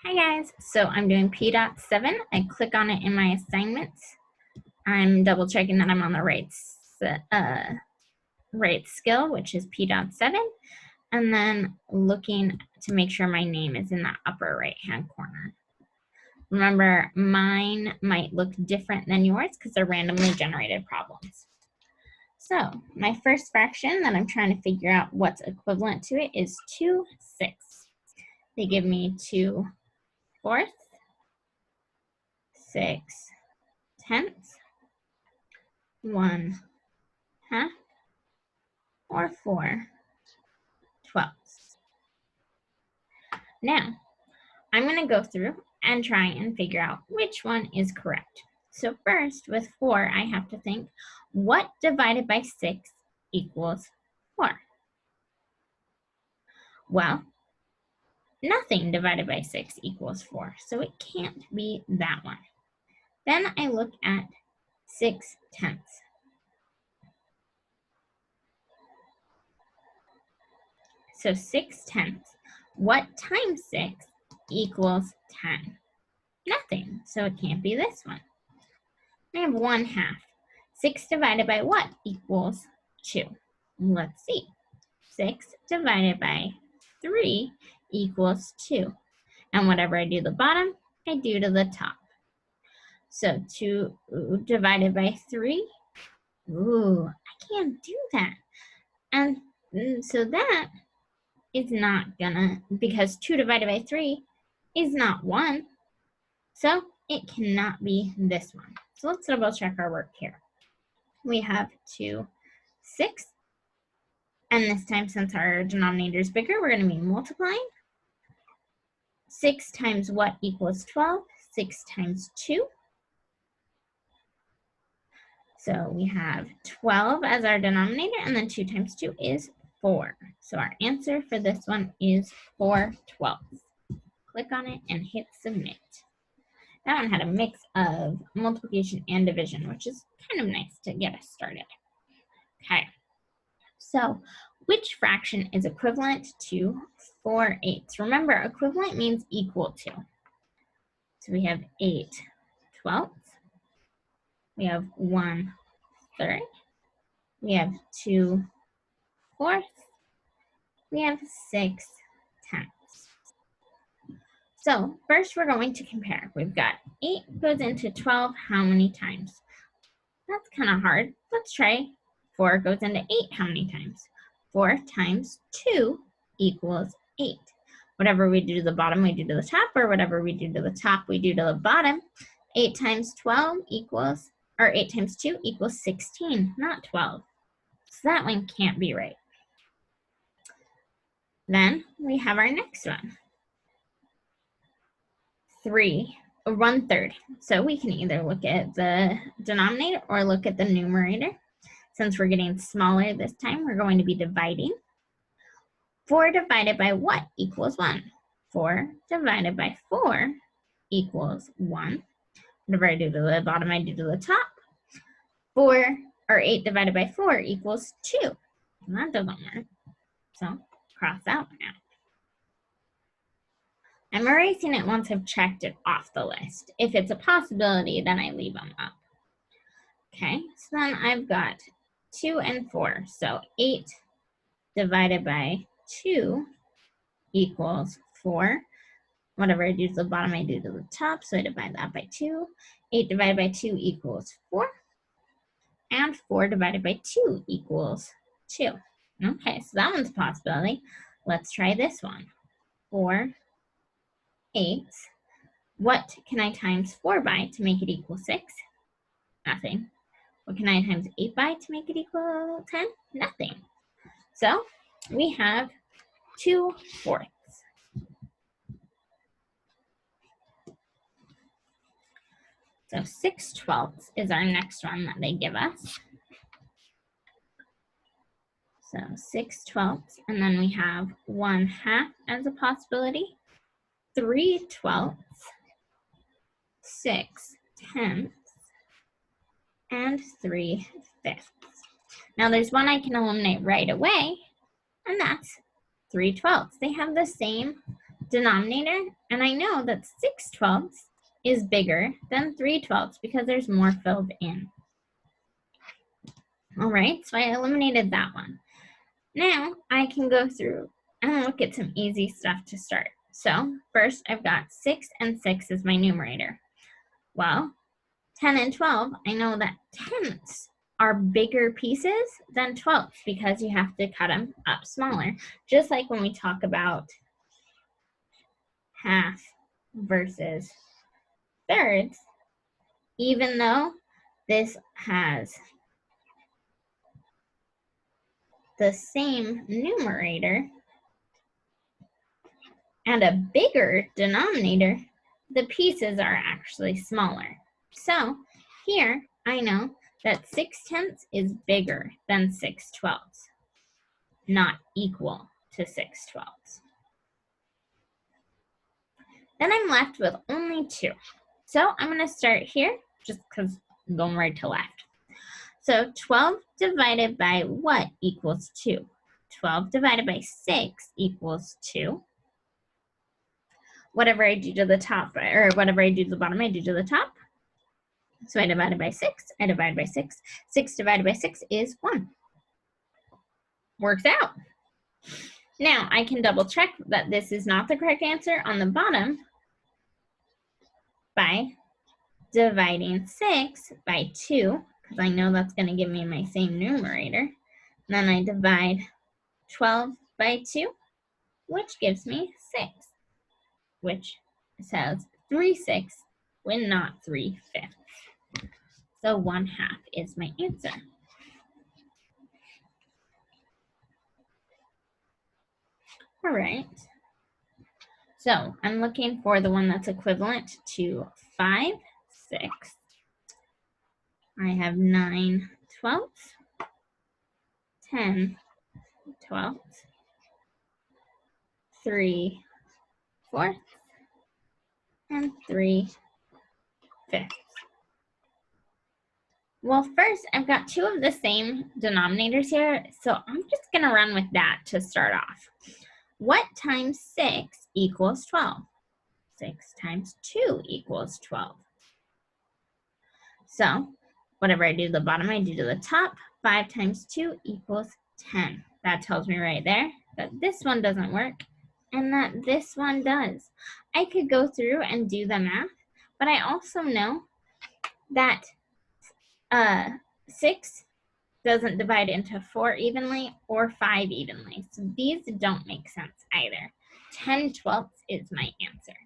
Hi guys, so I'm doing P.7. I click on it in my assignments. I'm double checking that I'm on the right skill, which is P.7, and then looking to make sure my name is in the upper right hand corner. Remember, mine might look different than yours because they're randomly generated problems. So my first fraction that I'm trying to figure out what's equivalent to it is 2/6. They give me 2/4, 6/10, 1/2, or 4/12. Now, I'm going to go through and try and figure out which one is correct. So first, with 4, I have to think, what divided by 6 equals 4? Well, nothing divided by 6 equals 4, so it can't be that one. Then I look at 6/10. So 6/10, what times 6 equals 10? Nothing, so it can't be this one. I have 1/2. 6 divided by what equals 2? Let's see. 6 divided by 3 equals 2. And whatever I do to the bottom, I do to the top. So 2 divided by 3, I can't do that. And so that is not gonna, because 2 divided by 3 is not 1. So it cannot be this one. So let's double check our work here. We have 2/6. And this time, since our denominator is bigger, we're going to be multiplying. 6 times what equals 12? 6 times 2. So we have 12 as our denominator, and then 2 times 2 is 4. So our answer for this one is 4/12. Click on it and hit submit. That one had a mix of multiplication and division, which is kind of nice to get us started. Okay, so which fraction is equivalent to 4/8? Remember, equivalent means equal to. So we have 8/12. We have 1/3. We have 2/4. We have 6/10. So first we're going to compare. We've got 8 goes into 12 how many times? That's kind of hard. Let's try 4 goes into 8 how many times? 4 times 2 equals 8. Whatever we do to the bottom, we do to the top, or whatever we do to the top, we do to the bottom. 8 times 12 equals, or 8 times 2 equals 16, not 12. So that one can't be right. Then we have our next one. 1/3. So we can either look at the denominator or look at the numerator. Since we're getting smaller this time, we're going to be dividing. 4 divided by what equals 1? 4 divided by 4 equals 1. Whatever I do to the bottom, I do to the top. 8 divided by 4 equals 2. And that doesn't work. So cross out now. I'm erasing it once I've checked it off the list. If it's a possibility, then I leave them up. Okay, so then I've got 2 and 4. So 8 divided by 2 equals 4. Whatever I do to the bottom, I do to the top. So I divide that by 2. 8 divided by 2 equals 4. And 4 divided by 2 equals 2. Okay, so that one's a possibility. Let's try this one. 4/8. What can I times 4 by to make it equal 6? Nothing. What can I times 8 by to make it equal 10? Nothing. So we have 2/4. So 6/12 is our next one that they give us. So 6/12, and then we have 1/2 as a possibility, 3/12, 6/10, and 3/5. Now there's one I can eliminate right away, and that's 3/12. They have the same denominator, and I know that 6/12 is bigger than 3/12 because there's more filled in. All right, so I eliminated that one. Now I can go through and look at some easy stuff to start. So first I've got 6 and 6 as my numerator. Well, 10 and 12, I know that tenths are bigger pieces than 12ths because you have to cut them up smaller. Just like when we talk about half versus thirds, even though this has the same numerator and a bigger denominator, the pieces are actually smaller. So here I know that 6/10 is bigger than 6/12, not equal to 6/12. Then I'm left with only 2. So I'm going to start here just because I'm going right to left. So 12 divided by what equals 2? 12 divided by 6 equals 2. Whatever I do to the top, or whatever I do to the bottom, I do to the top. So I divide it by 6, I divide by 6. 6 divided by 6 is 1. Works out. Now I can double check that this is not the correct answer on the bottom by dividing 6 by 2, because I know that's going to give me my same numerator. And then I divide 12 by 2, which gives me 6, which says 3/6 when not 3/5. So 1/2 is my answer. All right. So I'm looking for the one that's equivalent to 5/6. I have 9/12, 10/12, 3/4, and 3/5. Well, first I've got 2 of the same denominators here, so I'm just going to run with that to start off. What times 6 equals 12? 6 times 2 equals 12. So whatever I do to the bottom, I do to the top. 5 times 2 equals 10. That tells me right there that this one doesn't work and that this one does. I could go through and do the math, but I also know that 6 doesn't divide into 4 evenly or 5 evenly. So these don't make sense either. 10/12 is my answer.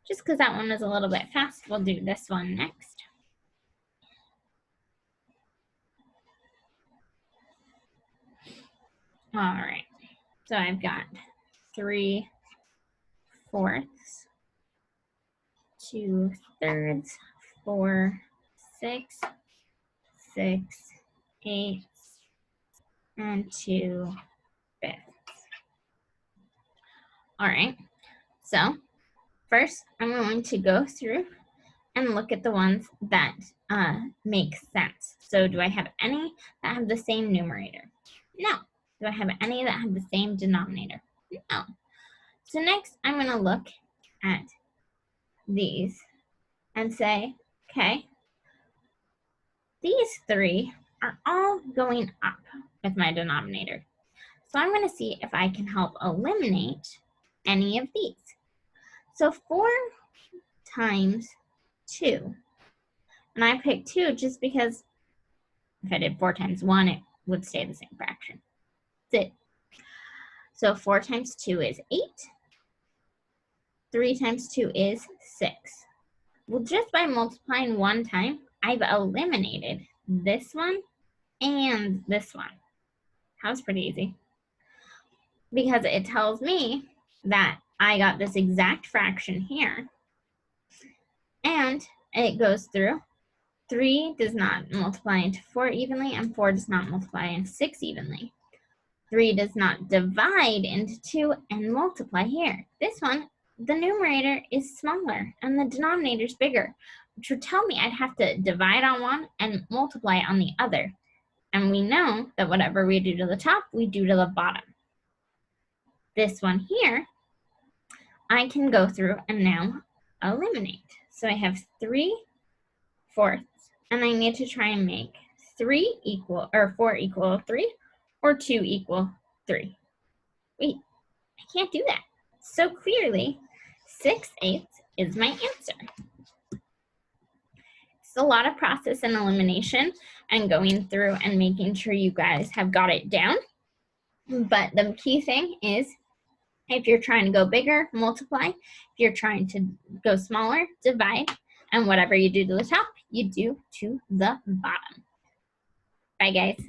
Just because that one was a little bit fast, we'll do this one next. All right, so I've got 3/4, 2/3, 4/6, 6/8, and 2/5. All right, so first I'm going to go through and look at the ones that make sense. So do I have any that have the same numerator? No. Do I have any that have the same denominator? No. So next I'm going to look at these and say, okay, these 3 are all going up with my denominator. So I'm going to see if I can help eliminate any of these. So 4 times 2, and I picked 2 just because if I did 4 times 1, it would stay the same fraction. That's it. So 4 times 2 is 8. 3 times 2 is 6. Well, just by multiplying 1 time, I've eliminated this one and this one. That was pretty easy. Because it tells me that I got this exact fraction here. And it goes through. 3 does not multiply into 4 evenly, and 4 does not multiply into 6 evenly. 3 does not divide into 2 and multiply here. This one, the numerator is smaller and the denominator is bigger, which would tell me I'd have to divide on one and multiply on the other. And we know that whatever we do to the top, we do to the bottom. This one here I can go through and now eliminate. So I have 3/4, and I need to try and make 3 equal, or 4 equal 3, or 2 equal 3. Wait, I can't do that. So clearly, 6/8 is my answer. It's a lot of process and elimination and going through and making sure you guys have got it down. But the key thing is, if you're trying to go bigger, multiply. If you're trying to go smaller, divide. And whatever you do to the top, you do to the bottom. Bye, guys.